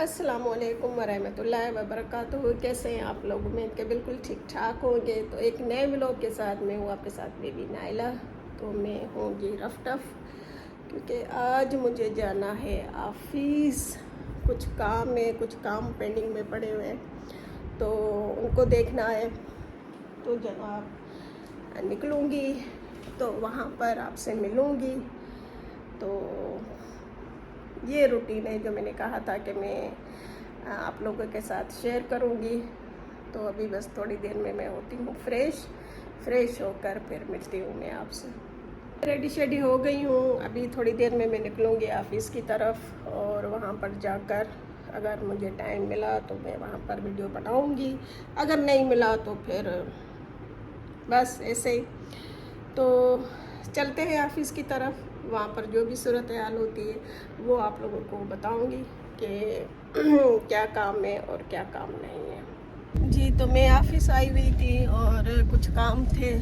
अस्सलामुअलैकुम वरहमतुल्लाहि वबरकातुहू। कैसे हैं आप लोग? उम्मीद के बिल्कुल ठीक ठाक होंगे। तो एक नए व्लॉग के साथ मैं हूँ आपके साथ बेबी नाइला। तो मैं हूँ जी रफ टफ, क्योंकि आज मुझे जाना है ऑफिस। कुछ काम है, कुछ काम पेंडिंग में पड़े हुए हैं, तो उनको देखना है। तो जनाब निकलूँगी तो वहाँ पर आपसे मिलूँगी। तो ये रूटीन है जो मैंने कहा था कि मैं आप लोगों के साथ शेयर करूँगी। तो अभी बस थोड़ी देर में मैं होती हूँ फ्रेश होकर फिर मिलती हूँ मैं आपसे। रेडी शेडी हो गई हूँ। अभी थोड़ी देर में मैं निकलूँगी ऑफिस की तरफ, और वहाँ पर जाकर अगर मुझे टाइम मिला तो मैं वहाँ पर वीडियो बनाऊँगी, अगर नहीं मिला तो फिर बस ऐसे ही। तो चलते हैं ऑफिस की तरफ। वहाँ पर जो भी सूरत हाल होती है वो आप लोगों को बताऊंगी कि क्या काम है और क्या काम नहीं है जी। तो मैं ऑफिस आई हुई थी और कुछ काम थे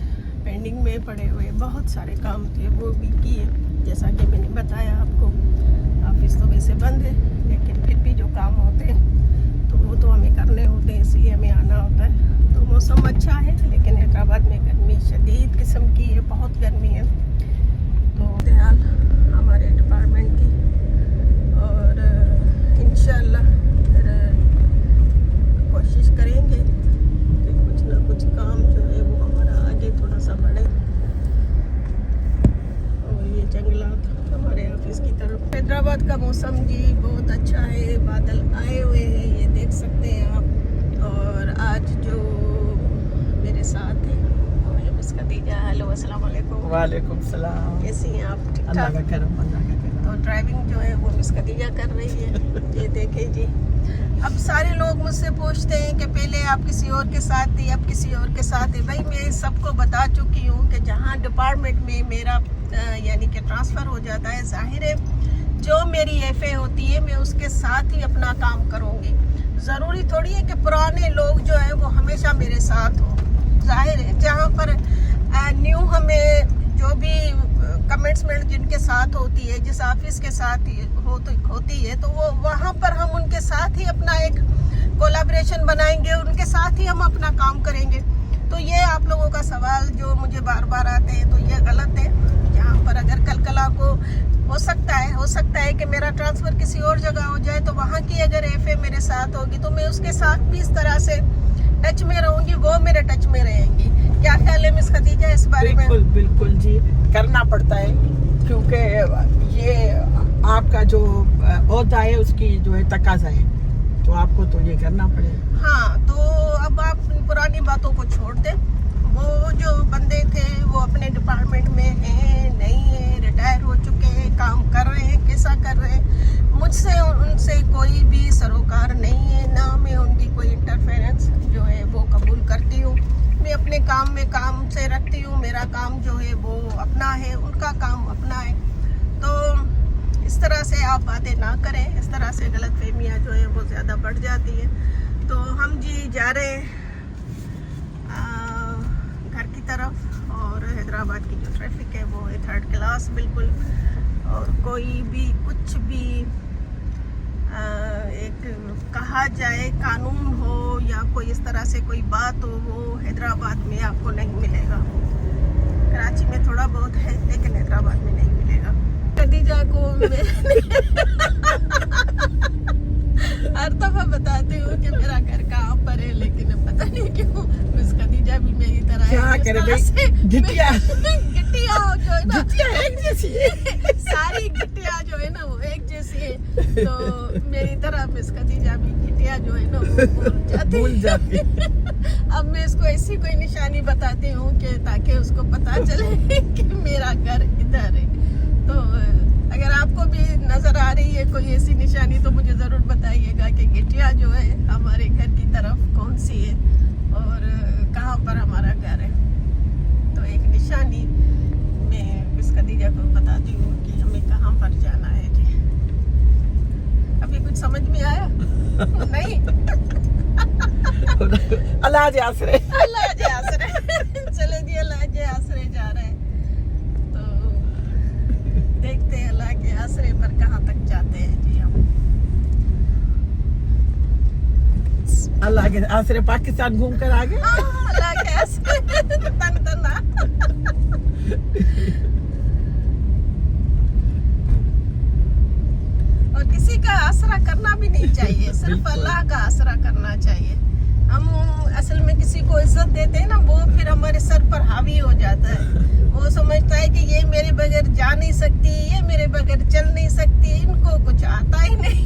पेंडिंग में पड़े हुए, बहुत सारे काम थे, वो भी किए। जैसा कि मैंने बताया आपको, ऑफिस तो वैसे बंद है, लेकिन फिर भी जो काम होते हैं तो वो तो हमें करने होते हैं, इसलिए हमें आना होता है। तो मौसम अच्छा है, लेकिन हैदराबाद में गर्मी शदीद किस्म की है, बहुत गर्मी है। तो ध्यान हमारे डिपार्टमेंट की, और इंशाल्लाह फिर कोशिश करेंगे कि कुछ ना कुछ काम जो है वो हमारा आगे थोड़ा सा बढ़े। और ये जंगलात हमारे ऑफिस की तरफ। हैदराबाद का मौसम जी बहुत अच्छा है, बादल आए हुए हैं, ये देख सकते हैं आप। और आज जो मेरे साथ है मिस खदीजा। हेलो, अस्सलाम वालेकुम। वालेकुम सलाम। कैसी हैं आप? ठीक अल्लाह ठाक? का करम, अल्लाह का करम। तो ड्राइविंग जो है वो मिस खदीजा कर रही है। ये देखें जी। अब सारे लोग मुझसे पूछते हैं कि पहले आप किसी और के साथ थी, अब किसी और के साथ है। भाई मैं सबको बता चुकी हूँ कि जहाँ डिपार्टमेंट में मेरा यानी कि ट्रांसफ़र हो जाता है, जाहिर है जो मेरी एफए होती है मैं उसके साथ ही अपना काम करूँगी। ज़रूरी थोड़ी है कि पुराने लोग जो है वो हमेशा मेरे साथ हो। जाहिर है जहाँ पर न्यू हमें जो भी कमिटमेंट जिनके साथ होती है, जिस ऑफिस के साथ होती है, तो वो वहाँ पर हम उनके साथ ही अपना एक कोलैबोरेशन बनाएंगे, उनके साथ ही हम अपना काम करेंगे। तो ये आप लोगों का सवाल जो मुझे बार बार आते हैं, तो ये गलत है। यहाँ पर अगर कल को हो सकता है कि मेरा ट्रांसफ़र किसी और जगह हो जाए, तो वहाँ की अगर एफए मेरे साथ होगी तो मैं उसके साथ भी इस तरह से टच में रहूँगी, वो मेरे टच में रहेंगी। क्या ख्याल है मिस खदीजा इस बारे में? बिल्कुल जी, करना पड़ता है, क्योंकि ये आपका जो ओहदा है उसकी जो है तकाजा है, तो आपको तो ये करना पड़ेगा। हाँ, तो अब आप पुरानी बातों को छोड़ दें। वो जो बंदे थे वो अपने डिपार्टमेंट में हैं, नहीं है, रिटायर हो चुके हैं, काम कर रहे हैं, कैसा कर रहे हैं, मुझसे उनसे कोई भी सरोकार नहीं है, ना मैं उनकी कोई इंटरफेरेंस जो है वो कबूल करती हूँ। मैं अपने काम में काम से रखती हूँ, मेरा काम जो है वो अपना है, उनका काम अपना है। तो इस तरह से आप बातें ना करें, इस तरह से गलतफहमियाँ जो है वो ज़्यादा बढ़ जाती हैं। तो हम जी जा रहे हैं घर की तरफ, और हैदराबाद की जो ट्रैफिक है वो है थर्ड क्लास बिल्कुल। और कोई भी कुछ भी एक कहा जाए कानून हो या कोई इस तरह से कोई बात हो, वो हैदराबाद में आपको नहीं मिलेगा। कराची में थोड़ा बहुत है, लेकिन हैदराबाद में नहीं मिलेगा। खदीजा को मैं हर दफा बताती हूँ कि मेरा घर कहाँ पर है, लेकिन पता नहीं क्यों मिस खदीजा भी मेरी तरह है। क्या करे भाई, गिट्टिया जो है ना एक जैसी है। सारी गिट्टियाँ जो है ना वो एक जैसी है। तो मेरी तरह मिस खदीजा भी गिट्टियाँ जो है ना वो भूल जाती अब मैं इसको ऐसी कोई निशानी बताती हूँ कि ताकि उसको पता चले कि मेरा घर इधर है। तो अगर आपको भी नज़र आ रही है कोई ऐसी निशानी तो मुझे ज़रूर बताइएगा कि गिट्टियाँ जो है हमारे घर की तरफ कौन सी है और कहाँ पर हमारा घर है। तो एक निशानी मैं मिस खदीजा को बताती हूँ कि हमें कहाँ पर जाना है जी। अभी कुछ समझ में आया? नहीं। अल्लाह जे आसरे चले जी, अल्लाह जे आसरे जा रहे हैं। तो देखते हैं अल्लाह के आसरे पर कहाँ तक जाते हैं जी हम। अल्लाह के आसरे पाकिस्तान घूम कर आ गए। अल्लाह के आसरे तन तना। और किसी का आसरा करना भी नहीं चाहिए, सिर्फ अल्लाह का आसरा करना चाहिए। हम असल में किसी को इज्जत देते हैं ना, वो फिर हमारे सर पर हावी हो जाता है। वो समझता है कि ये मेरे बगैर जा नहीं सकती, ये मेरे बगैर चल नहीं सकती, इनको कुछ आता ही नहीं।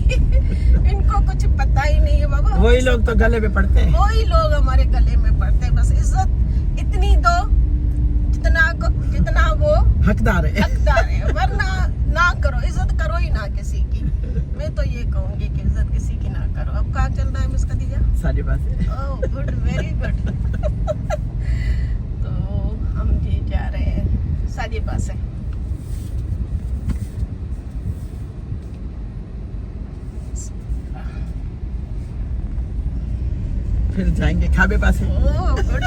इनको कुछ पता ही नहीं है बाबा। वही लोग तो गले में पड़ते हैं, वही लोग हमारे गले में पड़ते हैं। बस इज्जत इतनी दो जितना वो हकदार है। वरना ना करो, इज्जत करो ही ना किसी की। मैं तो ये कहूंगी कि इज्जत किसी की ना करो। अब कहाँ चल रहा है मिस खदीजा? सारी बातें। Oh good, very good. तो हम जी जा रहे हैं साजिबा से। फिर जाएंगे खाबे पासे। Oh good.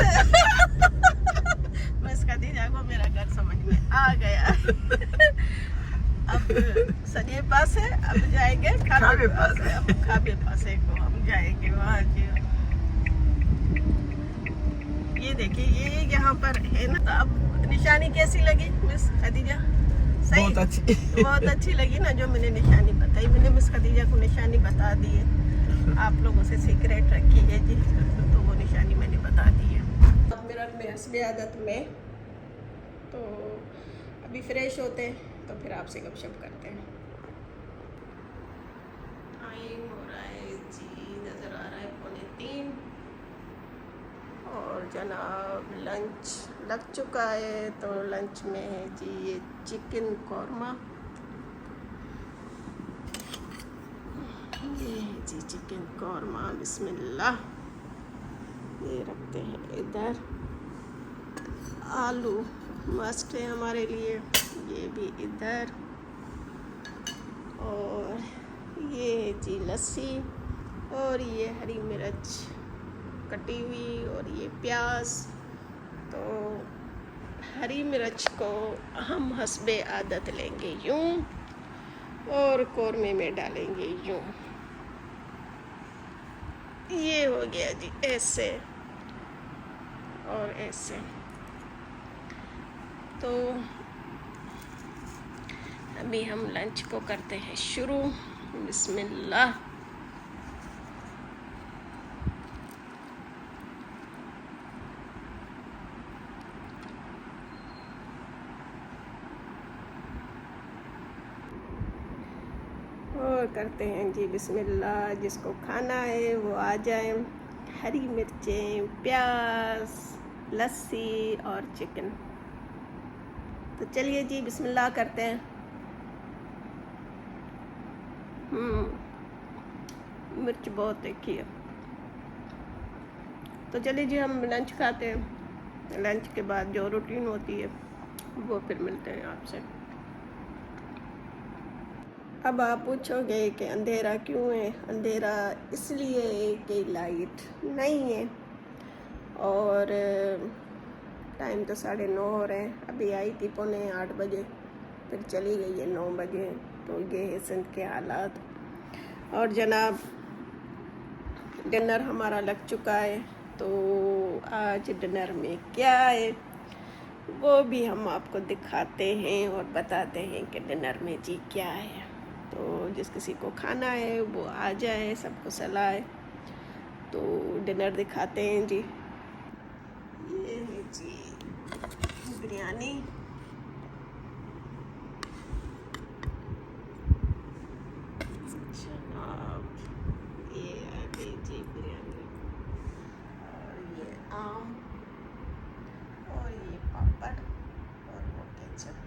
मिस खदीजा को मेरा घर समझ में आ गया। अब सजे पासे, अब जाएंगे खाबे पासे। अब खाबे पासे को हम जाएंगे वहाँ जी। ये देखिए, ये यहाँ पर है ना। तो अब निशानी कैसी लगी मिस खदीजा? सही, बहुत अच्छी। बहुत अच्छी लगी ना जो मैंने निशानी बताई। मैंने मिस खदीजा को निशानी बता दी है, आप लोगों से सीक्रेट रखी है जी। तो वो निशानी मैंने बता दी है। अब मिरर में असली आदत में तो अभी फ्रेश होते हैं, तो फिर आपसे गपशप करते हैं। टाइम हो रहा है जी, नज़र आ रहा है 2:45 और जनाब लंच लग चुका है। तो लंच में है जी ये चिकन कौरमा। ये है जी चिकन कौरमा, बिस्मिल्लाह। ये रखते हैं इधर। आलू मस्ट है हमारे लिए, ये भी इधर। और ये है जी लस्सी, और ये हरी मिर्च कटी हुई, और ये प्याज। तो हरी मिर्च को हम हस्बे आदत लेंगे यूं, और कौरमे में डालेंगे यूं। ये हो गया जी ऐसे और ऐसे। तो अभी हम लंच को करते हैं शुरू। बिस्मिल्लाह। और करते हैं जी बिस्मिल्लाह। जिसको खाना है वो आ जाए। हरी मिर्चें, प्याज, लस्सी और चिकन। तो चलिए जी बिस्मिल्लाह करते हैं। मिर्च बहुत तीखी है। तो चलिए जी हम लंच खाते हैं। लंच के बाद जो रूटीन होती है वो फिर मिलते हैं आपसे। अब आप पूछोगे कि अंधेरा क्यों है? अंधेरा इसलिए है कि लाइट नहीं है, और टाइम तो 9:30 हो रहे हैं। अभी आई थी 7:45 बजे, फिर चली गई है 9 बजे। तो ये है सिंध के हालात। और जनाब डिनर हमारा लग चुका है। तो आज डिनर में क्या है वो भी हम आपको दिखाते हैं और बताते हैं कि डिनर में जी क्या है। तो जिस किसी को खाना है वो आ जाए, सबको सलाह है। तो डिनर दिखाते हैं जी। ये है जी बिरयानी। जनाब ये है जी बिरयानी, और ये आम, और ये पापड़, और वो केचप।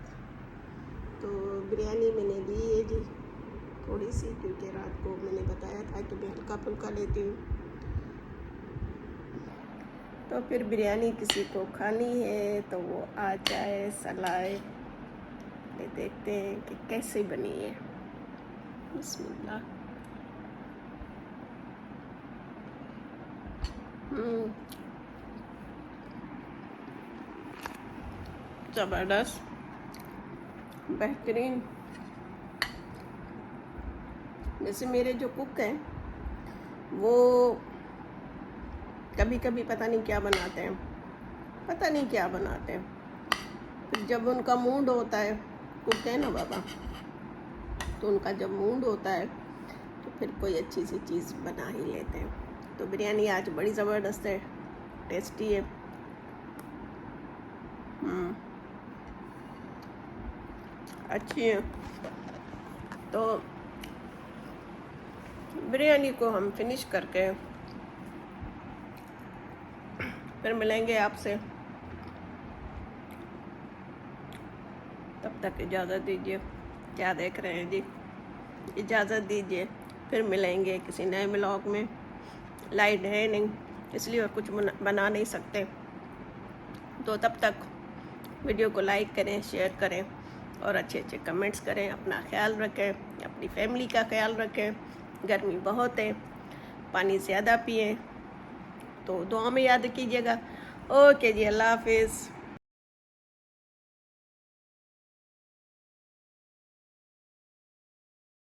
तो बिरयानी मैंने ली है जी थोड़ी सी, क्योंकि रात को मैंने बताया था कि मैं हल्का फुल्का लेती हूँ। तो फिर बिरयानी किसी को खानी है तो वो आ जाए, सलाए। ये देखते हैं कि कैसे बनी है। बिस्मिल्लाह। ज़बरदस्त, बेहतरीन। जैसे मेरे जो कुक हैं वो कभी कभी पता नहीं क्या बनाते हैं, पता नहीं क्या बनाते हैं। फिर जब उनका मूड होता है, कुक है ना बाबा, तो उनका जब मूड होता है तो फिर कोई अच्छी सी चीज़ बना ही लेते हैं। तो बिरयानी आज बड़ी ज़बरदस्त है, टेस्टी है। अच्छी है। तो बिरयानी को हम फिनिश करके फिर मिलेंगे आपसे। तब तक इजाज़त दीजिए। क्या देख रहे हैं जी, इजाज़त दीजिए। फिर मिलेंगे किसी नए व्लॉग में। लाइट है नहीं, इसलिए कुछ बना नहीं सकते। तो तब तक वीडियो को लाइक करें, शेयर करें और अच्छे अच्छे कमेंट्स करें। अपना ख्याल रखें, अपनी फैमिली का ख्याल रखें। गर्मी बहुत है, पानी ज़्यादा पिएं। तो दुआ में याद कीजिएगा। ओके जी, अल्लाह हाफिज़।